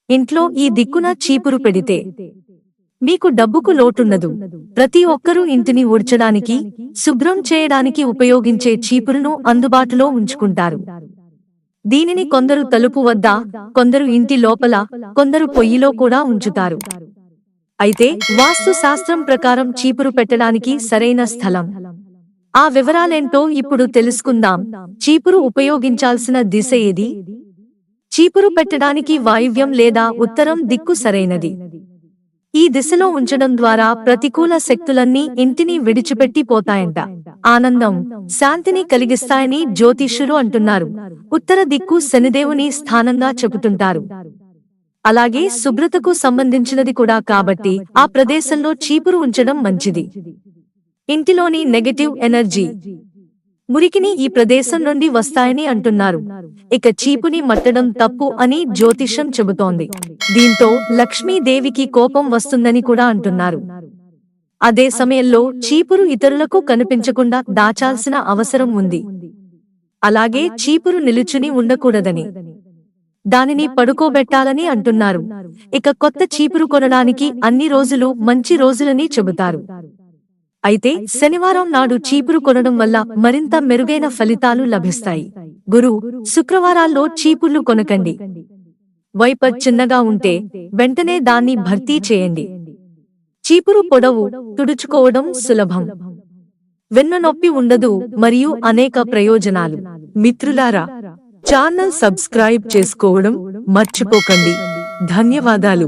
ఇంట్లో ఈ దిక్కున చీపురు పెడితే మీకు డబ్బుకు లోటుండదు. ప్రతి ఒక్కరూ ఇంటిని ఊడ్చడానికి, శుభ్రం చేయడానికి ఉపయోగించే చీపురును అందుబాటులో ఉంచుకుంటారు. దీనిని కొందరు తలుపు వద్ద, కొందరు ఇంటి లోపల, కొందరు పొయ్యిలో కూడా ఉంచుతారు. అయితే వాస్తు శాస్త్రం ప్రకారం చీపురు పెట్టడానికి సరైన స్థలం, ఆ వివరాలేంటో ఇప్పుడు తెలుసుకుందాం. చీపురు ఉపయోగించాల్సిన దిశ ఏది? చీపురు పెట్టడానికి వాయువ్యం లేదా ఉత్తరం దిక్కు సరైనది. ఈ దిశలో ఉంచడం ద్వారా ప్రతికూల శక్తులన్నీ ఇంటిని విడిచిపెట్టి పోతాయంట. ఆనందం, శాంతిని కలిగిస్తాయని జ్యోతిష్యులు అంటున్నారు. ఉత్తర దిక్కు శనిదేవుని స్థానంగా చెబుతుంటారు. అలాగే శుభ్రతకు సంబంధించినది కూడా కాబట్టి ఆ ప్రదేశంలో చీపురు ఉంచడం మంచిది. ఇంటిలోని నెగటివ్ ఎనర్జీ, మురికిని ఈ ప్రదేశం నుండి వస్తాయని అంటున్నారు. ఇక చీపుని మట్టడం తప్పు అని జ్యోతిషం చెబుతోంది. దీంతో లక్ష్మీదేవికి కోపం వస్తుందని కూడా అంటున్నారు. అదే సమయంలో చీపురు ఇతరులకు కనిపించకుండా దాచాల్సిన అవసరం ఉంది. అలాగే చీపురు నిలుచుని ఉండకూడదని, దానిని పడుకోబెట్టాలని అంటున్నారు. ఇక కొత్త చీపురు కొనడానికి అన్ని రోజులు మంచి రోజులని చెబుతారు. అయితే శనివారం నాడు చీపురు కొనడం వల్ల మరింత మెరుగైన ఫలితాలు లభిస్తాయి. గురు, శుక్రవారాల్లో చీపుర్లు కొనకండి. వైపర్ చిన్నగా ఉంటే వెంటనే దాన్ని భర్తీ చేయండి. చీపురు పొడవు, తుడుచుకోవడం సులభం, వెన్న నొప్పి ఉండదు మరియు అనేక ప్రయోజనాలు. మిత్రులారా, ఛానల్ సబ్స్క్రైబ్ చేసుకోవడం మర్చిపోకండి. ధన్యవాదాలు.